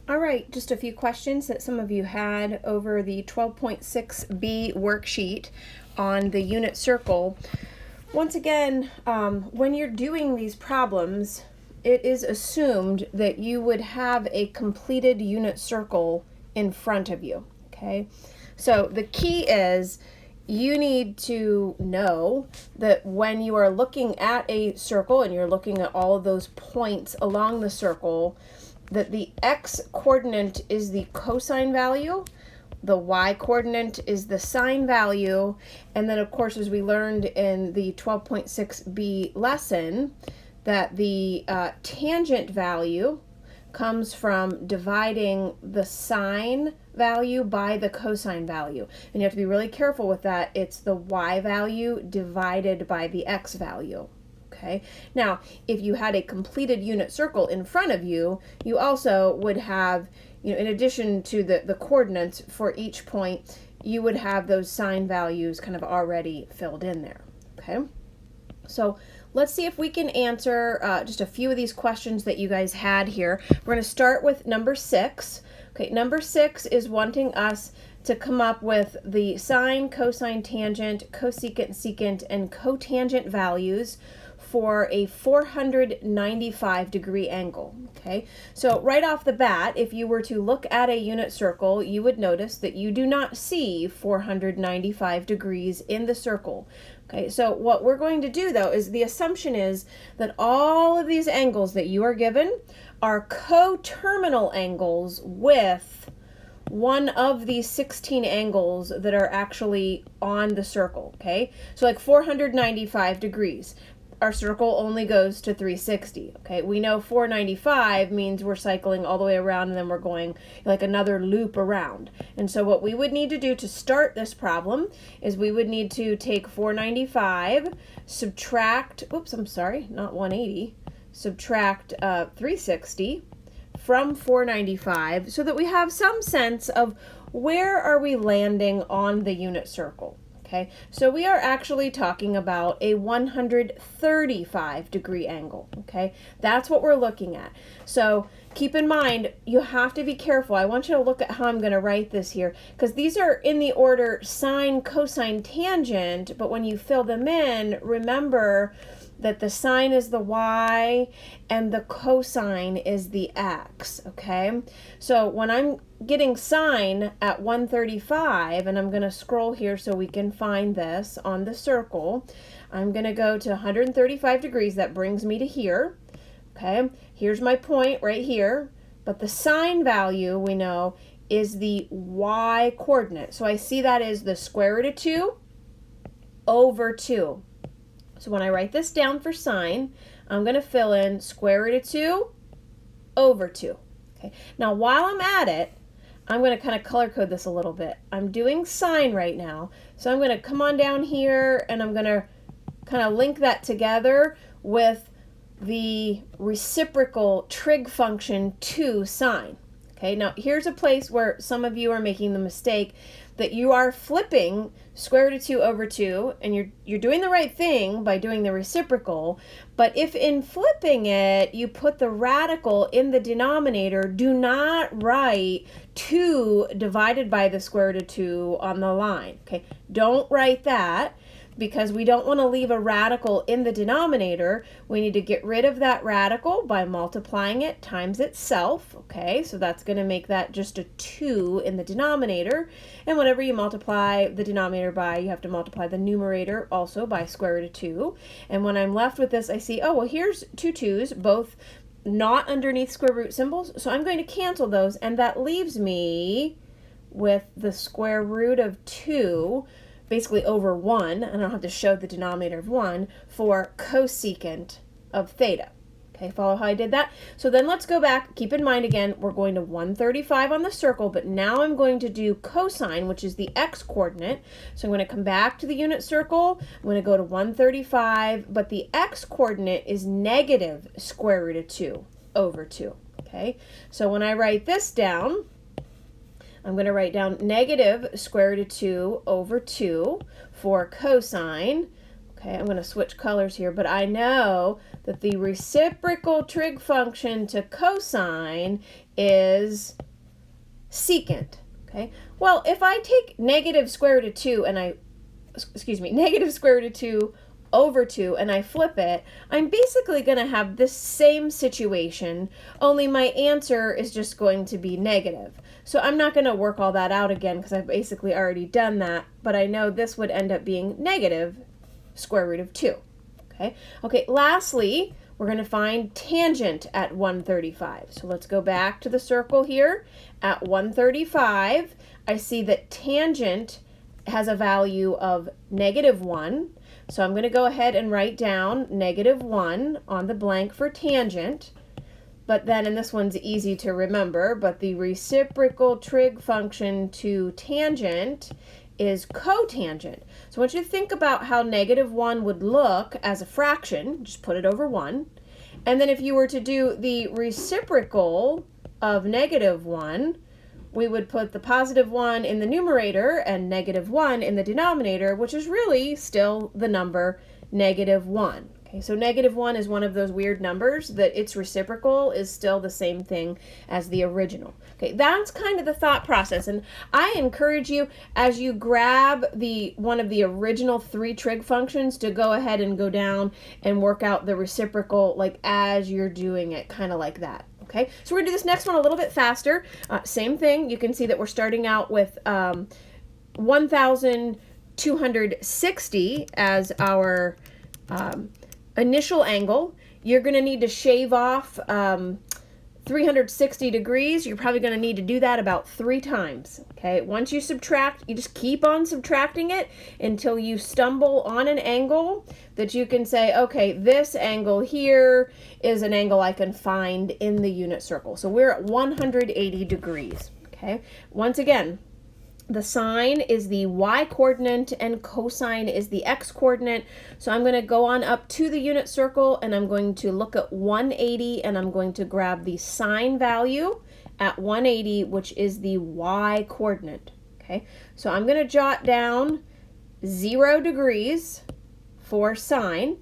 All right, just a few questions that some of you had over the 12.6b worksheet on the unit circle. Once again, when you're doing these problems, it is assumed that you would have a completed unit circle in front of you, okay? So the key is you need to know that when you are looking at a circle and you're looking at all of those points along the circle, that the x coordinate is the cosine value, the y coordinate is the sine value, and then of course, as we learned in the 12.6b lesson, that the tangent value comes from dividing the sine value by the cosine value. And you have to be really careful with that. It's the y value divided by the x value. Okay. Now, if you had a completed unit circle in front of you, you also would have, in addition to the coordinates for each point, you would have those sine values kind of already filled in there. Okay. So let's see if we can answer just a few of these questions that you guys had here. We're going to start with number 6. Okay, number 6 is wanting us to come up with the sine, cosine, tangent, cosecant, secant, and cotangent values for a 495 degree angle. Okay, so right off the bat, if you were to look at a unit circle, you would notice that you do not see 495 degrees in the circle. Okay, so what we're going to do though is the assumption is that all of these angles that you are given are coterminal angles with one of these 16 angles that are actually on the circle. Okay, so like 495 degrees. Our circle only goes to 360. Okay, we know 495 means we're cycling all the way around and then we're going like another loop around. And so what we would need to do to start this problem is we would need to take 495, subtract, not 180, subtract 360 from 495 so that we have some sense of where are we landing on the unit circle. Okay, so we are actually talking about a 135 degree angle. Okay, that's what we're looking at. So keep in mind, you have to be careful. I want you to look at how I'm going to write this here, because these are in the order sine, cosine, tangent, but when you fill them in, remember that the sine is the y and the cosine is the x, okay? So when I'm getting sine at 135, and I'm going to scroll here so we can find this on the circle, I'm going to go to 135 degrees. That brings me to here, okay? Here's my point right here, but the sine value we know is the y coordinate. So I see that as the square root of 2 over 2. So when I write this down for sine, I'm going to fill in square root of 2 over 2. Okay. Now while I'm at it, I'm going to kind of color code this a little bit. I'm doing sine right now, so I'm going to come on down here and I'm going to kind of link that together with the reciprocal trig function to sine. Okay, now here's a place where some of you are making the mistake that you are flipping square root of 2 over 2, and you're doing the right thing by doing the reciprocal, but if in flipping it you put the radical in the denominator, do not write 2 divided by the square root of 2 on the line. Okay, don't write that, because we don't want to leave a radical in the denominator. We need to get rid of that radical by multiplying it times itself. Okay, so that's going to make that just a 2 in the denominator. And whenever you multiply the denominator by, you have to multiply the numerator also by square root of 2. And when I'm left with this, I see, oh, well, here's 2 2's, both not underneath square root symbols. So I'm going to cancel those, and that leaves me with the square root of 2, basically over 1, and I don't have to show the denominator of 1, for cosecant of theta. Okay, follow how I did that? So then let's go back. Keep in mind again, we're going to 135 on the circle, but now I'm going to do cosine, which is the x coordinate. So I'm going to come back to the unit circle. I'm going to go to 135, but the x coordinate is negative square root of 2 over 2. Okay, so when I write this down, I'm going to write down negative square root of 2 over 2 for cosine. Okay, I'm going to switch colors here, but I know that the reciprocal trig function to cosine is secant. Okay, well, if I take negative square root of 2 and negative square root of 2 over 2 and I flip it, I'm basically going to have this same situation, only my answer is just going to be negative. So I'm not going to work all that out again because I've basically already done that, but I know this would end up being negative square root of 2. Okay, lastly, we're going to find tangent at 135. So let's go back to the circle here. At 135, I see that tangent has a value of negative 1. So I'm going to go ahead and write down negative 1 on the blank for tangent. But then, and this one's easy to remember, but the reciprocal trig function to tangent is cotangent. So I want you to think about how negative 1 would look as a fraction. Just put it over 1. And then if you were to do the reciprocal of negative 1, we would put the positive 1 in the numerator and negative 1 in the denominator, which is really still the number negative 1. Okay, so negative 1 is one of those weird numbers that its reciprocal is still the same thing as the original. Okay, that's kind of the thought process, and I encourage you, as you grab one of the original 3 trig functions, to go ahead and go down and work out the reciprocal like as you're doing it, kind of like that. Okay, so we're going to do this next one a little bit faster. Same thing, you can see that we're starting out with 1,260 as our initial angle. You're going to need to shave off 360 degrees. You're probably going to need to do that about 3 times. Okay, once you subtract, you just keep on subtracting it until you stumble on an angle that you can say, okay, this angle here is an angle I can find in the unit circle. So we're at 180 degrees. Okay, once again, the sine is the y coordinate and cosine is the x coordinate. So I'm going to go on up to the unit circle and I'm going to look at 180 and I'm going to grab the sine value at 180, which is the y coordinate. Okay, so I'm going to jot down 0 degrees for sine.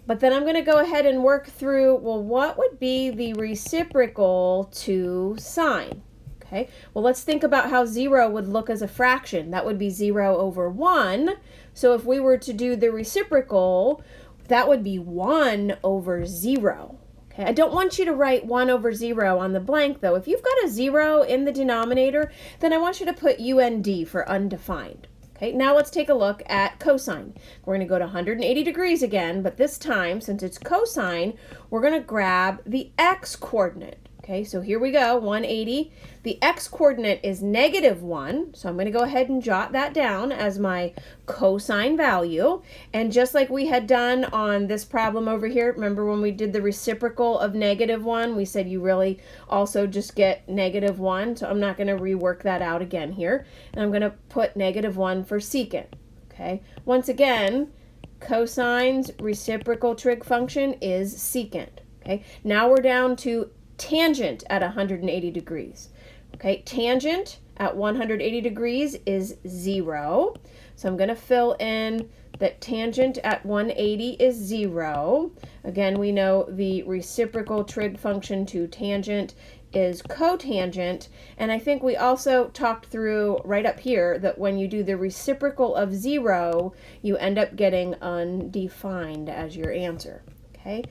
But then I'm going to go ahead and work through, well, what would be the reciprocal to sine? Okay, well, let's think about how 0 would look as a fraction. That would be 0 over 1. So if we were to do the reciprocal, that would be 1 over 0. Okay, I don't want you to write 1 over 0 on the blank, though. If you've got a 0 in the denominator, then I want you to put UND for undefined. Okay, now let's take a look at cosine. We're going to go to 180 degrees again, but this time, since it's cosine, we're going to grab the x coordinate. Okay, so here we go, 180. The x coordinate is negative 1, so I'm going to go ahead and jot that down as my cosine value. And just like we had done on this problem over here, remember when we did the reciprocal of negative 1, we said you really also just get negative 1, so I'm not going to rework that out again here. And I'm going to put negative 1 for secant. Okay, once again, cosine's reciprocal trig function is secant. Okay, now we're down to tangent at 180 degrees. Okay, tangent at 180 degrees is 0. So I'm going to fill in that tangent at 180 is 0. Again, we know the reciprocal trig function to tangent is cotangent. And I think we also talked through right up here that when you do the reciprocal of 0, you end up getting undefined as your answer. Okay.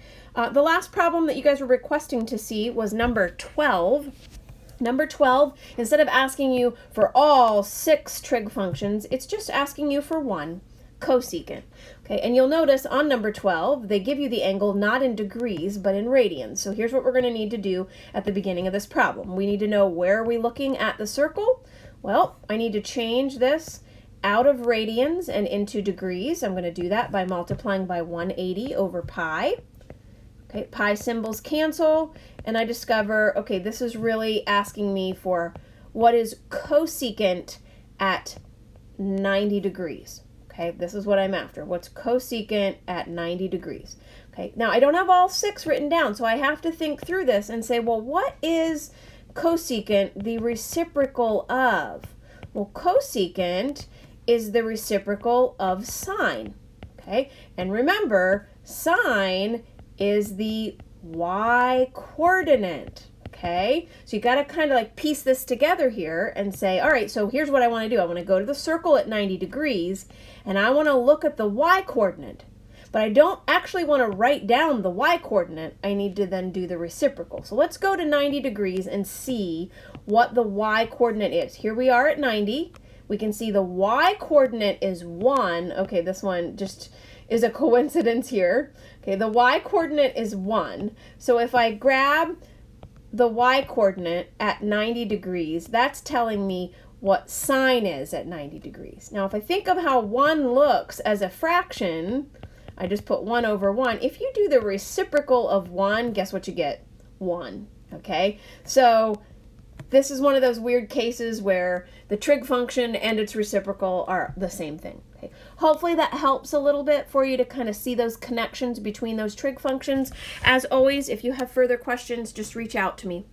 The last problem that you guys were requesting to see was number 12. Number 12, instead of asking you for all 6 trig functions, it's just asking you for one, cosecant. Okay, and you'll notice on number 12, they give you the angle not in degrees, but in radians. So here's what we're going to need to do at the beginning of this problem. We need to know, where are we looking at the circle? Well, I need to change this out of radians and into degrees. I'm going to do that by multiplying by 180 over pi. Okay, pi symbols cancel, and I discover, okay, this is really asking me for what is cosecant at 90 degrees. Okay, this is what I'm after. What's cosecant at 90 degrees? Okay, now I don't have all 6 written down, so I have to think through this and say, well, what is cosecant the reciprocal of? Well, cosecant is the reciprocal of sine. Okay, and remember, Sine is the y coordinate. Okay, so you got to kind of like piece this together here and say, all right, so here's what I want to do. I want to go to the circle at 90 degrees and I want to look at the y coordinate. But I don't actually want to write down the y coordinate. I need to then do the reciprocal. So let's go to 90 degrees and see what the y coordinate is. Here we are at 90. We can see the y coordinate is 1. Okay, this one just is a coincidence here. Okay, the y coordinate is 1. So if I grab the y coordinate at 90 degrees, that's telling me what sine is at 90 degrees. Now, if I think of how 1 looks as a fraction, I just put 1 over 1. If you do the reciprocal of 1, guess what you get? 1. Okay? So this is one of those weird cases where the trig function and its reciprocal are the same thing. Okay? Hopefully that helps a little bit for you to kind of see those connections between those trig functions. As always, if you have further questions, just reach out to me.